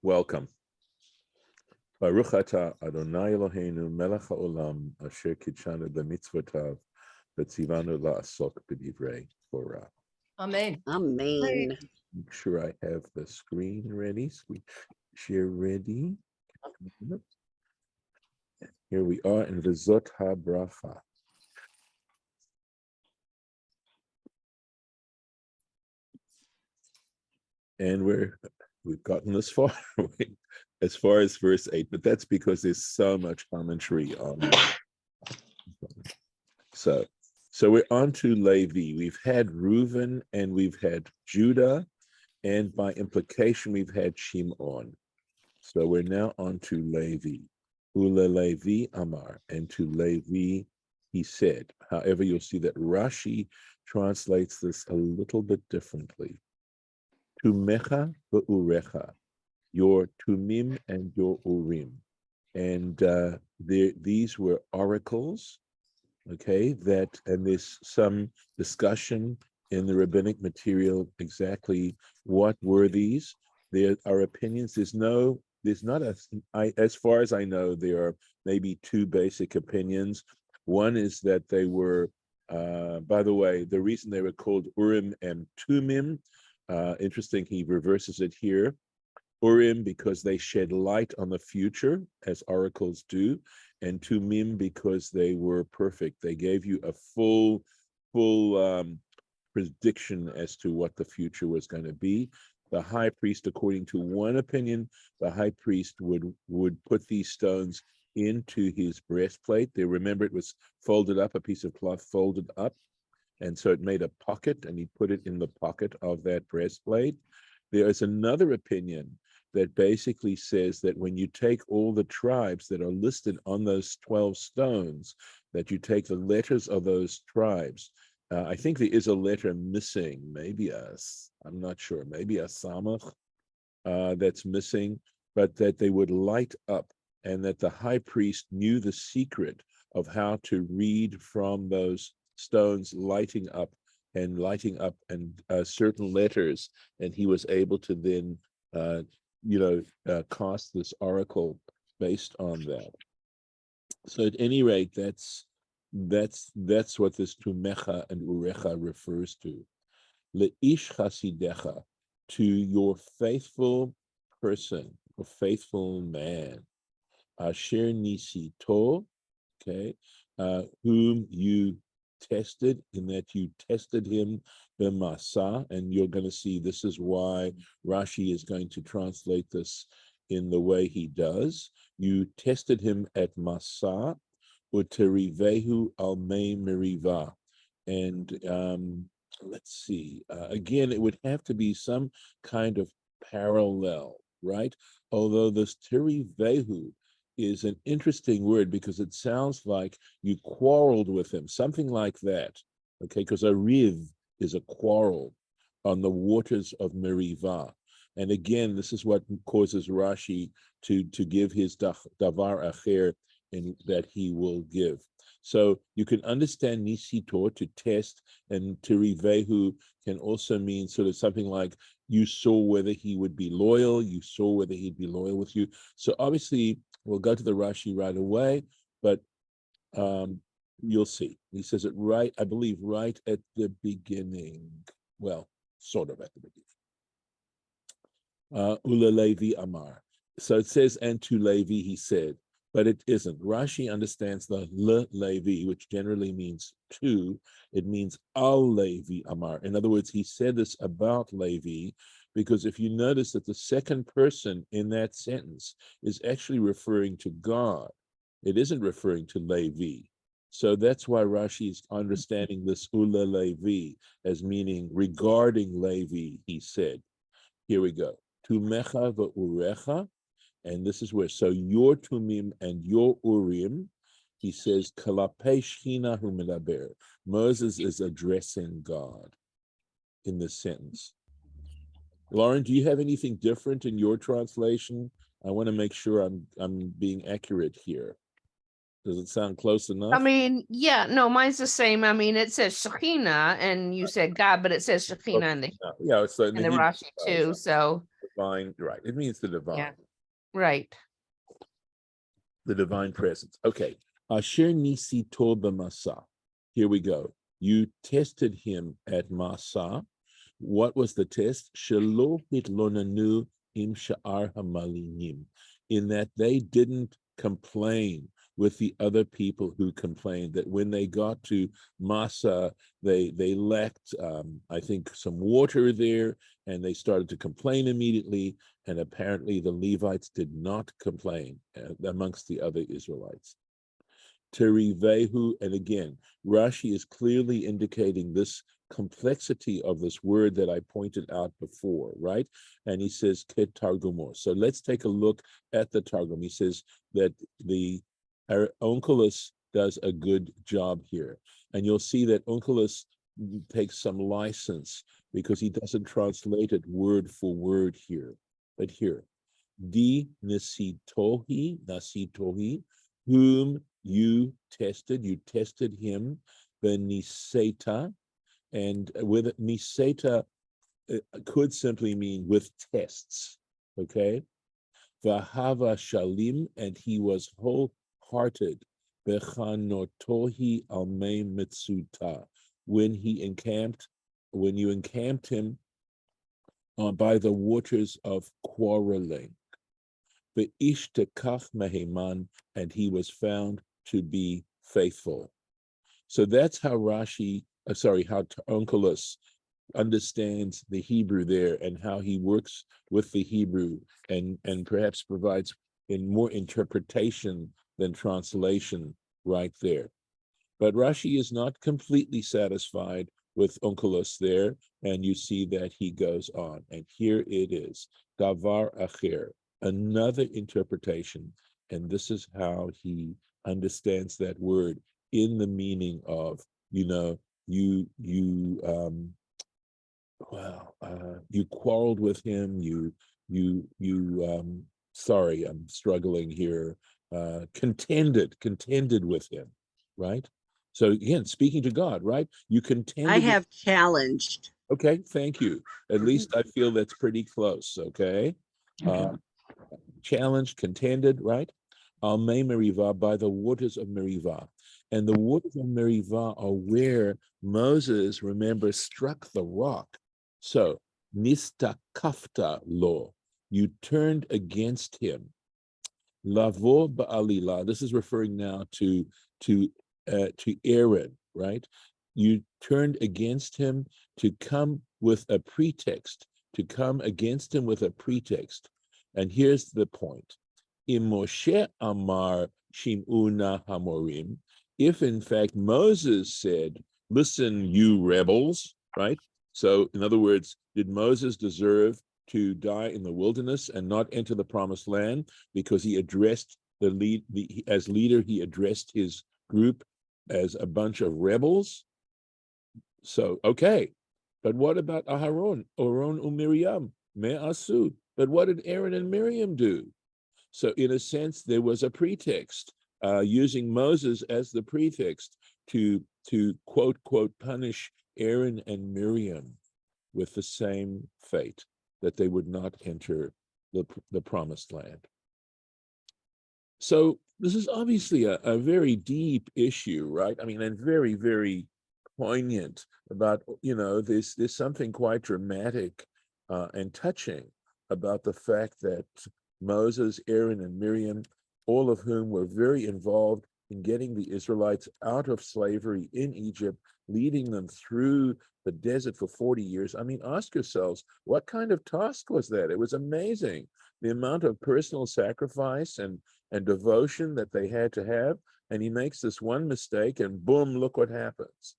Welcome. Baruch atah Adonai Eloheinu melech haolam asher kitshanu b'mitzvotav v'tzivanu la'asok b'divrei Torah. Amen. Amen. Make sure I have the screen ready. Screen share ready. Here we are in V'zot haBracha. And we've gotten this far, as far as verse 8, but that's because there's so much commentary on that. So we're on to Levi. We've had Reuven and we've had Judah, and by implication, we've had Shimon. So we're now on to Levi. Ule Levi Amar, and to Levi he said. However, you'll see that Rashi translates this a little bit differently. Tumecha ve'urecha, your tumim and your urim. And these were oracles, okay, and there's some discussion in the rabbinic material exactly what were these. There are opinions. As far as I know, there are maybe two basic opinions. One is that they were, by the way, the reason they were called Urim and Tumim, interesting, he reverses it here. Urim, because they shed light on the future, as oracles do, and Tumim, because they were perfect. They gave you a full prediction as to what the future was going to be. The high priest, according to one opinion, the high priest would put these stones into his breastplate. They remember it was folded up, a piece of cloth folded up, and so it made a pocket, and he put it in the pocket of that breastplate. There is another opinion that basically says that when you take all the tribes that are listed on those 12 stones, that you take the letters of those tribes. I think there is a letter missing, maybe I'm not sure, maybe a samach that's missing, but that they would light up, and that the high priest knew the secret of how to read from those stones lighting up and certain letters, and he was able to then cast this oracle based on that. So at any rate, that's what this tumecha and urecha refers to. Leish chasidecha, to your faithful person, or faithful man, asher nisito, okay, whom you tested, in that you tested him b'masa, and you're going to see this is why Rashi is going to translate this in the way he does. You tested him at masa, uterivehu al mei meriva, and let's see. Again, it would have to be some kind of parallel, right? Although this terivehu is an interesting word because it sounds like you quarreled with him, something like that, okay? Because a riv is a quarrel on the waters of Merivah. And again, this is what causes Rashi to give his davar acher in that he will give. So you can understand nisito, to test, and terivehu can also mean sort of something like you saw whether he would be loyal, you saw whether he'd be loyal with you. So obviously, we'll go to the Rashi right away, but you'll see. He says it right, I believe, right at the beginning. Well, sort of at the beginning. Ule Levi Amar. So it says, and to Levi he said, but it isn't. Rashi understands the Levi, which generally means to. It means al Levi Amar. In other words, he said this about Levi, because if you notice that the second person in that sentence is actually referring to God, it isn't referring to Levi. So that's why Rashi is understanding this Ule Levi as meaning regarding Levi, he said. Here we go. Tumecha ve'urecha, and this is where, so your tumim and your urim, he says, kalapei shchina hu medaber. Moses is addressing God in this sentence. Lauren, do you have anything different in your translation? I want to make sure I'm being accurate here. Does it sound close enough? I mean, yeah, no, mine's the same. I mean, it says Shekhinah, and you said God, but it says Shekhinah in the Yeah, it's in Rashi too. So divine, right? It means the divine. Yeah. Right. The divine presence. Okay. Asher nisi to b'masa. Here we go. You tested him at Masa. What was the test? Shelo hitlonanu im sha'ar hamalinim. In that they didn't complain with the other people who complained, that when they got to Masa, they lacked, I think, some water there, and they started to complain immediately. And apparently the Levites did not complain amongst the other Israelites. Terivehu, and again, Rashi is clearly indicating this complexity of this word that I pointed out before, right? And he says ketargumor. So let's take a look at the Targum. He says that the Onkelos does a good job here. And you'll see that Onkelos takes some license because he doesn't translate it word for word here. But here, di nasitohi, whom you tested him, the niseta, and with niseta could simply mean with tests, okay? Vahava shalim, and he was wholehearted, bechanotohi almei mitzuta, when you encamped him by the waters of quarreling. The ishtekach meheman, and he was found to be faithful. So that's how how Onkelos understands the Hebrew there, and how he works with the Hebrew, and perhaps provides in more interpretation than translation right there. But Rashi is not completely satisfied with Onkelos there, and you see that he goes on. And here it is, davar acher, another interpretation, and this is how he understands that word in the meaning of, you quarreled with him, sorry, I'm struggling here, contended with him, right? So again, speaking to God, right? You contended. I have challenged. Okay, thank you. At least I feel that's pretty close, okay? Challenged, contended, right? Almei Merivah, by the waters of Merivah. And the waters of Merivah are where Moses, remember, struck the rock. So, nistakafta lo, you turned against him. Lavo ba'alila, this is referring now to Aaron, right? You turned against him to come with a pretext, And here's the point. Im Moshe amar shim'una hamorim, if in fact Moses said, listen, you rebels, right? So in other words, did Moses deserve to die in the wilderness and not enter the promised land because he addressed as leader, he addressed his group as a bunch of rebels? So, okay. But what about Aaron and Miriam? Me'asu. But what did Aaron and Miriam do? So in a sense, there was a pretext, using Moses as the pretext to quote, punish Aaron and Miriam with the same fate, that they would not enter the promised land. So this is obviously a very deep issue, right? I mean, and very, very poignant about, there's something quite dramatic and touching about the fact that Moses, Aaron, and Miriam, all of whom were very involved in getting the Israelites out of slavery in Egypt, leading them through the desert for 40 years. I mean, ask yourselves, what kind of task was that? It was amazing. The amount of personal sacrifice and devotion that they had to have. And he makes this one mistake and boom, look what happens.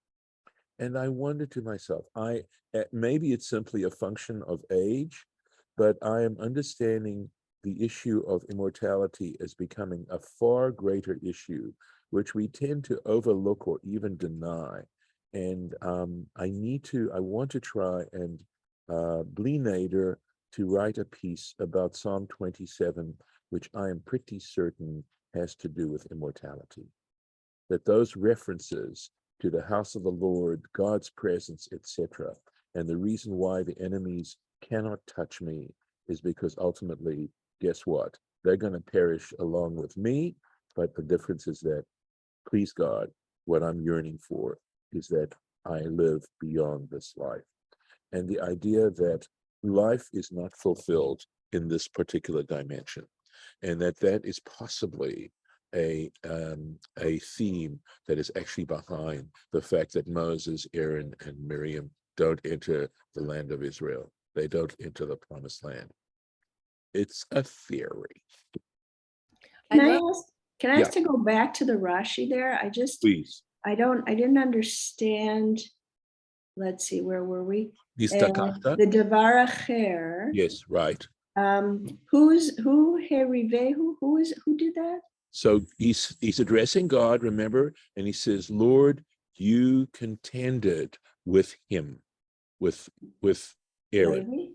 And I wonder to myself, maybe it's simply a function of age, but I am understanding the issue of immortality as becoming a far greater issue, which we tend to overlook or even deny. And I want to try and Bli Nader to write a piece about Psalm 27, which I am pretty certain has to do with immortality. That those references to the house of the Lord, God's presence, etc., and the reason why the enemies cannot touch me is because ultimately, guess what? They're going to perish along with me. But the difference is that, please God, what I'm yearning for is that I live beyond this life. And the idea that life is not fulfilled in this particular dimension, and that is possibly a theme that is actually behind the fact that Moses, Aaron, and Miriam don't enter the land of Israel. They don't enter the promised land. It's a theory. Can I ask Yeah. to go back to the Rashi there? Please. I didn't understand. Let's see, where were we? The Devar Acher. Yes, right. Who Herivehu? Who did that? So he's addressing God, remember, and he says, Lord, you contended with him, with Aaron. Levi?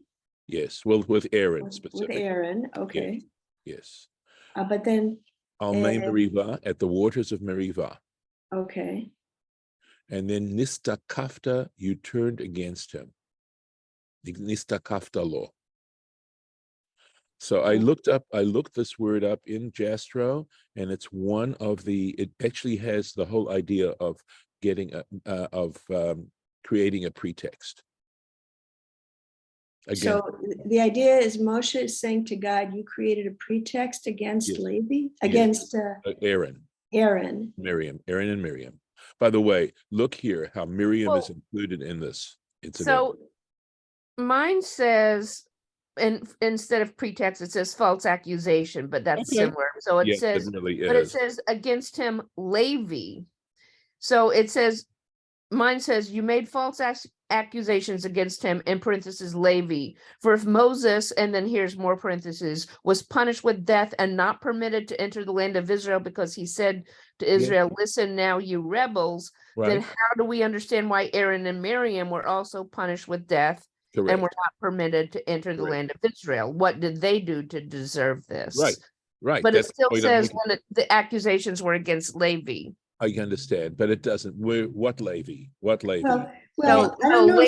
Yes, well, with Aaron specifically. With Aaron, okay. Yes. But then Merivah, at the waters of Merivah. Okay. And then Nistakafta, you turned against him. Nistakafta law. So I looked this word up in Jastro, and it's it actually has the whole idea of creating a pretext. Again, so the idea is Moshe is saying to God, you created a pretext against Yes. Levi, Yes. against Aaron and Miriam. By the way, look here how Miriam is included in this incident. So mine says, and instead of pretext, it says false accusation, but that's similar. So it says, but it says against him, Levi. So it says, mine says, you made false accusations against him, in parentheses, Levi. For if Moses, and then here's more parentheses, was punished with death and not permitted to enter the land of Israel because he said to Israel, listen now, you rebels, then how do we understand why Aaron and Miriam were also punished with death and were not permitted to enter the land of Israel? What did they do to deserve this? Right. But it still says when the accusations were against Levi. I understand, but it doesn't. What Levi? What Levi? Well, I don't know.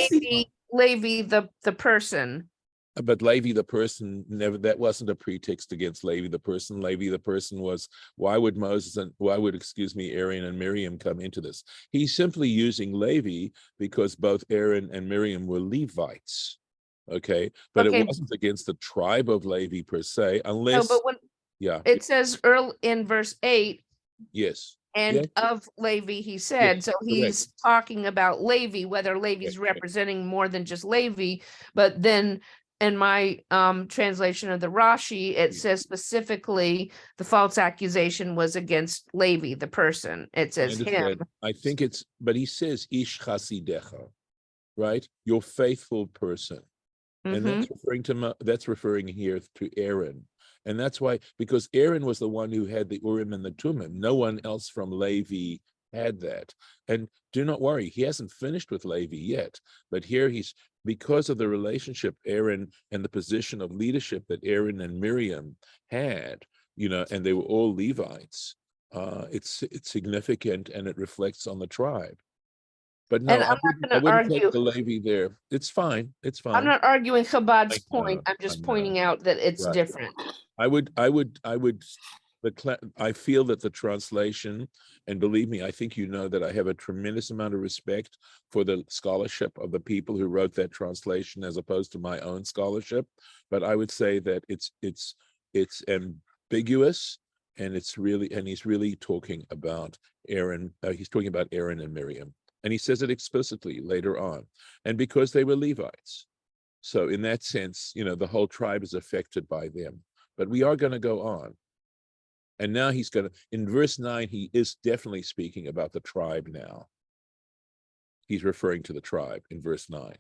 Levi, the person. But Levi, the person, that wasn't a pretext against Levi, the person. Levi, the person was, why would Aaron and Miriam come into this? He's simply using Levi because both Aaron and Miriam were Levites. Okay. But it wasn't against the tribe of Levi per se, unless. No, but it says early in verse 8. Yes. And of Levi, he said, so he's talking about Levi, whether Levi's representing more than just Levi, but then in my translation of the Rashi, it says specifically the false accusation was against Levi, the person. It says him. I think but he says ish chasidecha, right? Your faithful person. And that's referring here to Aaron. And that's why, because Aaron was the one who had the Urim and the Tumim. No one else from Levi had that. And do not worry, he hasn't finished with Levi yet. But here because of the relationship Aaron and the position of leadership that Aaron and Miriam had, and they were all Levites, it's significant and it reflects on the tribe. But no, I wouldn't take the Levi there. It's fine. I'm not arguing Chabad's point. I'm just pointing out that it's different. I feel that the translation, and believe me, I think that I have a tremendous amount of respect for the scholarship of the people who wrote that translation as opposed to my own scholarship. But I would say that it's ambiguous, and he's really talking about Aaron. He's talking about Aaron and Miriam. And he says it explicitly later on. And because they were Levites. So in that sense, the whole tribe is affected by them. But we are going to go on. And now in verse 9, he is definitely speaking about the tribe now. He's referring to the tribe in verse 9.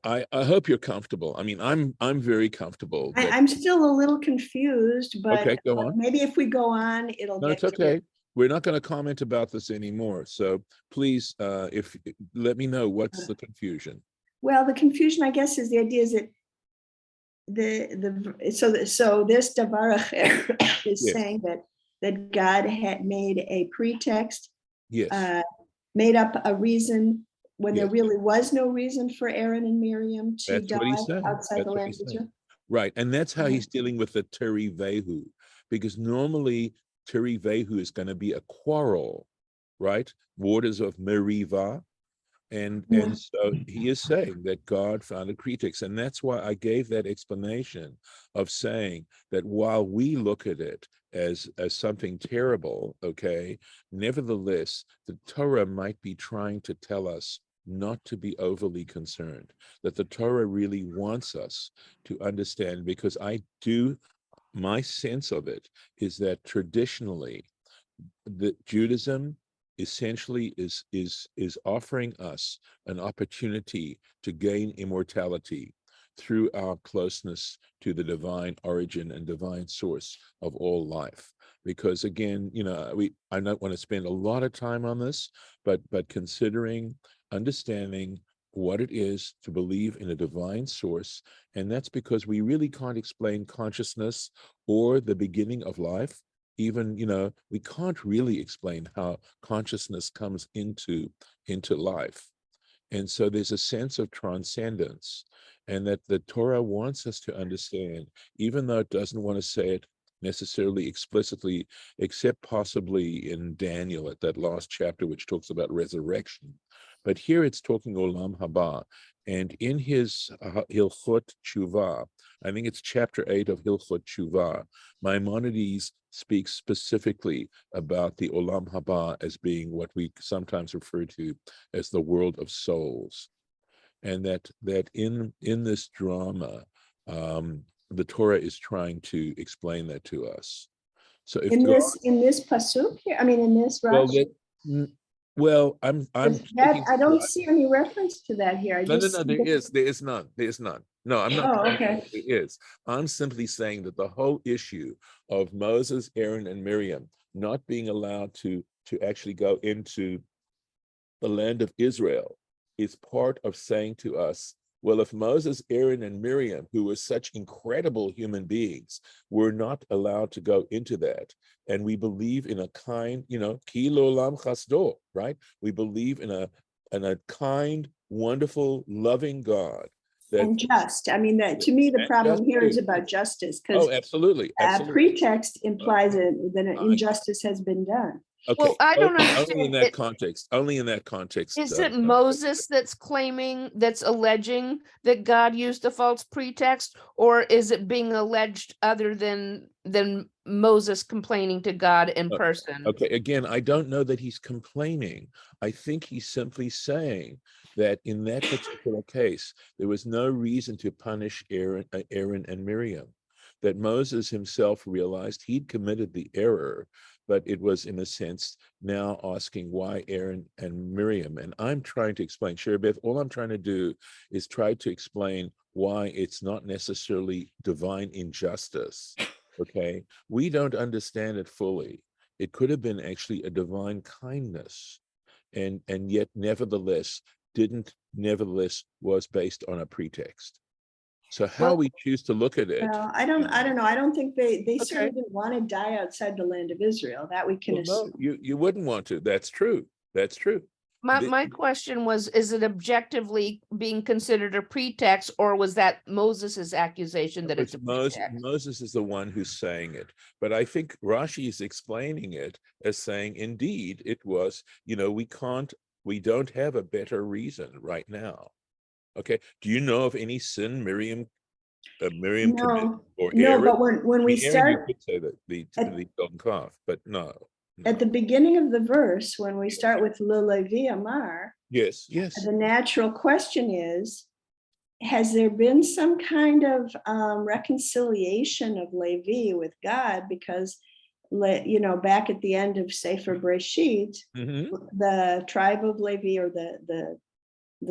I hope you're comfortable. I mean, I'm very comfortable. I'm still a little confused, but go on. Maybe if we go on, it'll get it's okay. Clear. We're not going to comment about this anymore. So please, let me know what's the confusion. Well, the confusion, I guess, is the idea is that so this Devar Acher is saying that God had made a pretext, made up a reason when there really was no reason for Aaron and Miriam to That's die what he's saying. outside That's the what land he's of saying. Israel? Right. And that's how he's dealing with the Turi Vehu, because normally Turi Vehu is going to be a quarrel, right? Waters of Meriva. And so he is saying that God found a pretext. And that's why I gave that explanation of saying that while we look at it as something terrible, okay, nevertheless, the Torah might be trying to tell us not to be overly concerned, that the Torah really wants us to understand, because my sense of it is that traditionally, that Judaism essentially is offering us an opportunity to gain immortality through our closeness to the divine origin and divine source of all life. Because again, I don't want to spend a lot of time on this, but considering, understanding what it is to believe in a divine source, and that's because we really can't explain consciousness or the beginning of life. Even, we can't really explain how consciousness comes into life. And so there's a sense of transcendence, and that the Torah wants us to understand, even though it doesn't want to say it necessarily explicitly, except possibly in Daniel at that last chapter, which talks about resurrection. But here it's talking Olam Haba. And in his Hilchot Tshuva, I think it's chapter 8 of Hilchot Tshuva, Maimonides speaks specifically about the Olam Haba as being what we sometimes refer to as the world of souls. And that in this drama, the Torah is trying to explain that to us. So if in this pasuk here, I mean in this Rashi. Well, I'm I don't see any reference to that here. No, there is none. No, I'm not. Oh, okay. There is. I'm simply saying that the whole issue of Moses, Aaron, and Miriam not being allowed to actually go into the land of Israel is part of saying to us, well, if Moses, Aaron, and Miriam, who were such incredible human beings, were not allowed to go into that, and we believe in a kind, ki l'olam chasdo, right? We believe in a kind, wonderful, loving God. And just. I mean, that to me, the problem here is about justice, because absolutely. Pretext implies that an injustice has been done. Okay. Well, I don't understand. Only in that context. Only in that context. Is it Moses that's alleging that God used a false pretext, or is it being alleged other than Moses complaining to God in person? Okay. Again, I don't know that he's complaining. I think he's simply saying that in that particular case, there was no reason to punish Aaron and Miriam. That Moses himself realized he'd committed the error, but it was in a sense now asking why Aaron and Miriam. And I'm trying to explain, Sherbeth, all I'm trying to do is try to explain why it's not necessarily divine injustice, okay? We don't understand it fully. It could have been actually a divine kindness, and yet nevertheless was based on a pretext. So how we choose to look at it. Well, I don't know. I don't think they certainly didn't want to die outside the land of Israel. That we can assume. No, you wouldn't want to. That's true. My question was, is it objectively being considered a pretext, or was that Moses's accusation that it's a pretext? Moses is the one who's saying it, but I think Rashi is explaining it as saying, indeed, it was, we don't have a better reason right now. Okay. Do you know of any sin Miriam committed or Aaron? No, but when we start, Aaron, you could say that the golden calf, but no. At the beginning of the verse, when we start with Levi Amar, yes, the natural question is, has there been some kind of reconciliation of Levi with God? Because back at the end of Sefer Breshit, the tribe of Levi, or the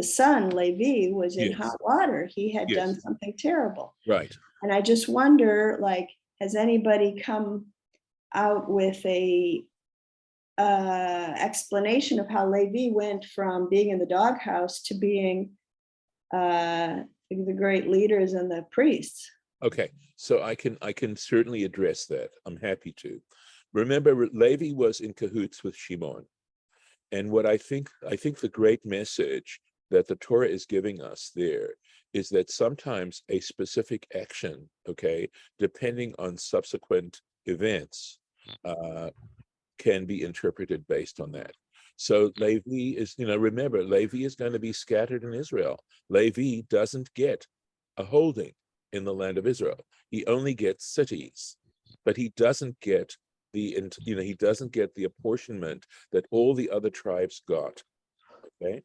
son Levi, was in hot water. He had done something terrible. Right. And I just wonder, has anybody come out with a explanation of how Levi went from being in the doghouse to being the great leaders and the priests? Okay, so I can certainly address that. I'm happy to. Remember, Levi was in cahoots with Shimon. what I think the great message that the Torah is giving us there is that sometimes a specific action, okay, depending on subsequent events, can be interpreted based on that. So Levi is, remember, Levi is going to be scattered in Israel. Levi doesn't get a holding in the land of Israel. He only gets cities, but he doesn't get he doesn't get the apportionment that all the other tribes got. Okay,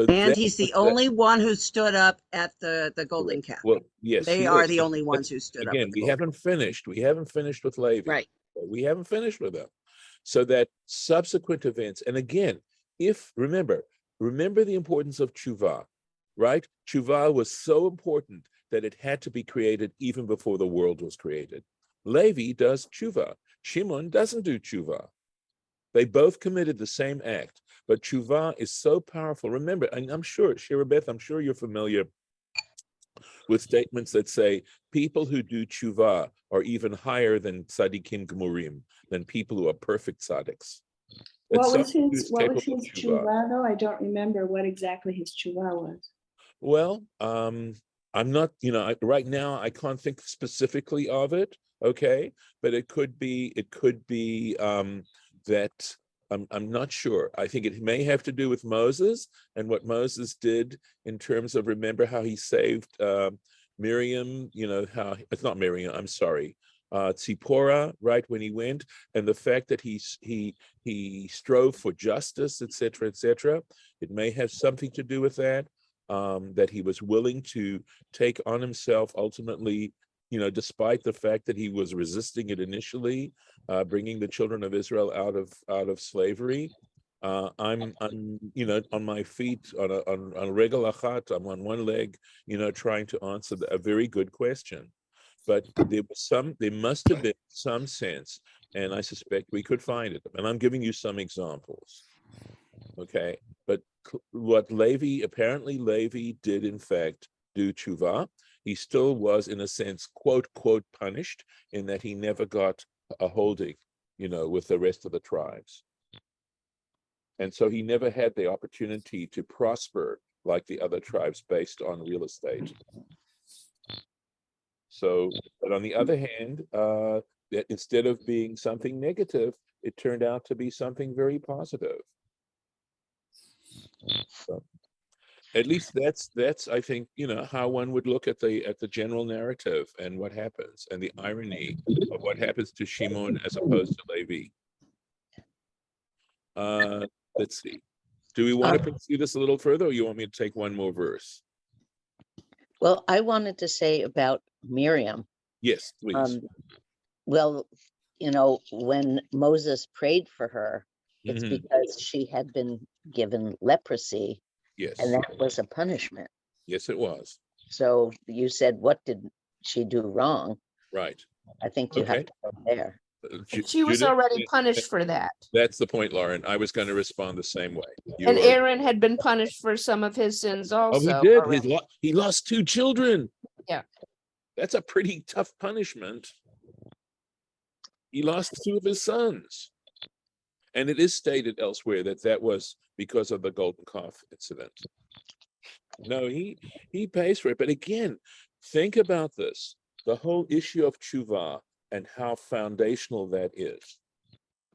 and he's the only one who stood up at the golden calf. Well, yes, they are the only ones who stood up. Again, we haven't finished. We haven't finished with Levi. Right. We haven't finished with them. So that subsequent events, and again, remember the importance of tshuva, right? Tshuva was so important that it had to be created even before the world was created. Levi does tshuva. Shimon doesn't do tshuva. They both committed the same act, but tshuva is so powerful. Remember, and I'm sure, Shirabeth, I'm sure you're familiar with statements that say people who do tshuva are even higher than tzaddikim gemurim, than people who are perfect tzaddiks. What was his tshuva though? I don't remember what exactly his tshuva was. Well, I'm not, right now I can't think specifically of it, okay, but it could be that I'm not sure. I think it may have to do with Moses and what Moses did in terms of, remember how he saved Miriam, how it's not Miriam, I'm sorry, Tzipporah, right, when he went, and the fact that he strove for justice, etc., etc. It may have something to do with that, that he was willing to take on himself ultimately, despite the fact that he was resisting it initially, bringing the children of Israel out of slavery. I'm on my feet on regel achat. I'm on one leg, trying to answer a very good question. But there must have been some sense, and I suspect we could find it. And I'm giving you some examples. Okay, but what apparently Levi did in fact do tshuva. He still was, in a sense, quote, punished in that he never got a holding, with the rest of the tribes. And so he never had the opportunity to prosper like the other tribes based on real estate. So, but on the other hand, that instead of being something negative, it turned out to be something very positive. So, at least that's I think how one would look at the general narrative and what happens, and the irony of what happens to Shimon as opposed to Levi. Let's see. Do we want to pursue this a little further, or you want me to take one more verse? Well, I wanted to say about Miriam. Yes, please. Well, when Moses prayed for her, it's because she had been given leprosy. Yes. And that was a punishment. Yes, it was. So you said, what did she do wrong? Right. I think you have to go there. She was already punished for that. That's the point, Lauren. I was going to respond the same way. And Aaron had been punished for some of his sins also. Oh, he did. He lost 2 children. Yeah. That's a pretty tough punishment. He lost 2 of his sons. And it is stated elsewhere that was because of the golden calf incident. No, he pays for it. But again, think about this. The whole issue of tshuva and how foundational that is.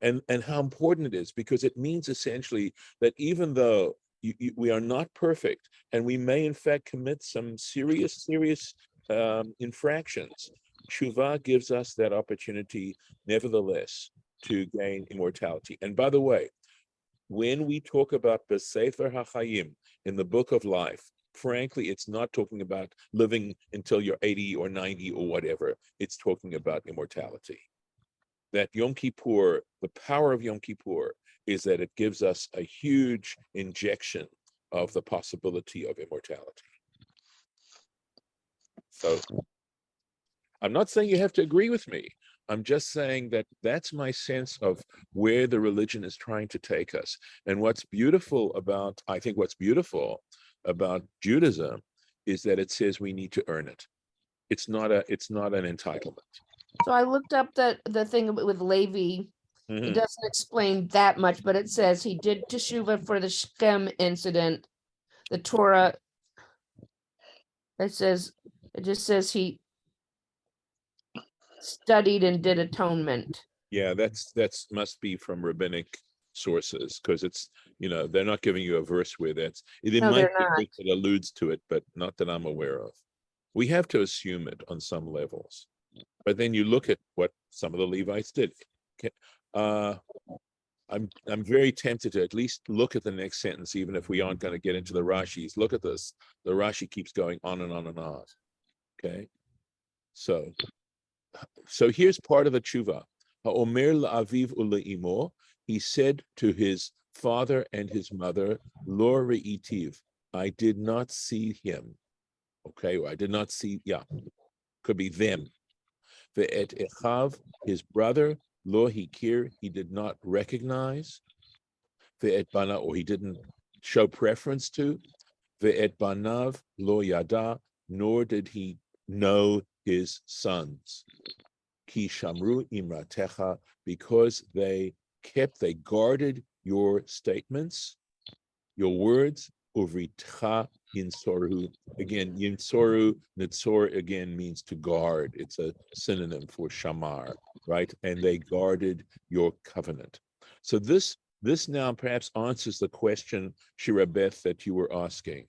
And how important it is, because it means essentially that even though we are not perfect, and we may in fact commit some serious infractions, tshuva gives us that opportunity, nevertheless, to gain immortality. And by the way, when we talk about B'Sefer HaChayim, in the book of life, frankly, it's not talking about living until you're 80 or 90 or whatever. It's talking about immortality. That Yom Kippur, the power of Yom Kippur, is that it gives us a huge injection of the possibility of immortality. So I'm not saying you have to agree with me. I'm just saying that that's my sense of where the religion is trying to take us. And what's beautiful about Judaism is that it says we need to earn it. It's not an entitlement. So I looked up the thing with Levi, It doesn't explain that much, but it says he did teshuvah for the Shechem incident. The Torah, it just says he studied and did atonement. Yeah, that's must be from rabbinic sources, because it's, they're not giving you a verse where that's, it No, might they're be not. that it alludes to it, but not that I'm aware of. We have to assume it on some levels, but then you look at what some of the Levites did. I'm very tempted to at least look at the next sentence, even if we aren't going to get into the Rashis. Look at this. The Rashi keeps going on and on and on. Okay, so here's part of the tshuva. Ha'omer la'aviv u'le'imo, he said to his father and his mother, Lo re'itiv, I did not see him. Okay, or I did not see, could be them. Ve'et echav, his brother, lo hikir, he did not recognize. Ve'et bana, or he didn't show preference to. Ve'et banav lo yada, nor did he know his sons. Ki shamru imratecha, because they guarded your statements, your words. Uvritcha yinsoru. Again, yinsoru, nitzor again means to guard. It's a synonym for shamar, right? And they guarded your covenant. So this now perhaps answers the question, Shirabeth, that you were asking.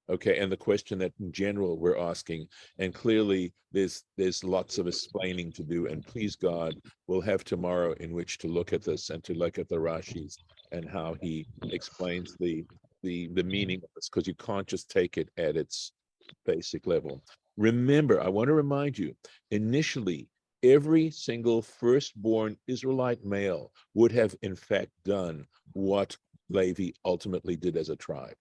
Okay, and the question that in general we're asking, and clearly there's lots of explaining to do, and please God, we'll have tomorrow in which to look at this and to look at the Rashis and how he explains the meaning of this, because you can't just take it at its basic level. Remember, I want to remind you, initially, every single firstborn Israelite male would have in fact done what Levi ultimately did as a tribe.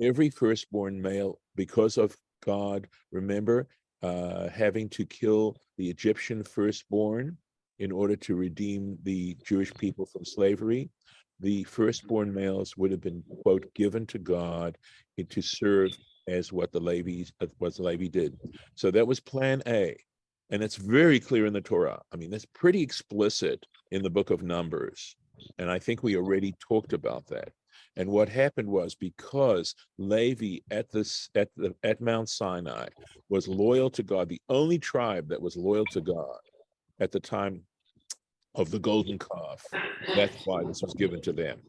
Every firstborn male, because of God, remember, having to kill the Egyptian firstborn in order to redeem the Jewish people from slavery, the firstborn males would have been, quote, given to God to serve as what Levi did. So that was plan A. And it's very clear in the Torah. I mean, that's pretty explicit in the book of Numbers. And I think we already talked about that. And what happened was, because Levi at Mount Sinai was loyal to God, the only tribe that was loyal to God at the time of the golden calf, that's why this was given to them.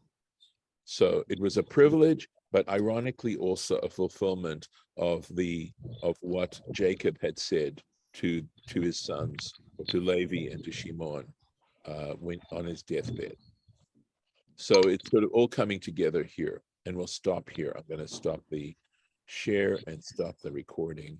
So it was a privilege, but ironically also a fulfillment of what Jacob had said to his sons, to Levi and to Shimon, when on his deathbed. So it's sort of all coming together here, and we'll stop here. I'm going to stop the share and stop the recording.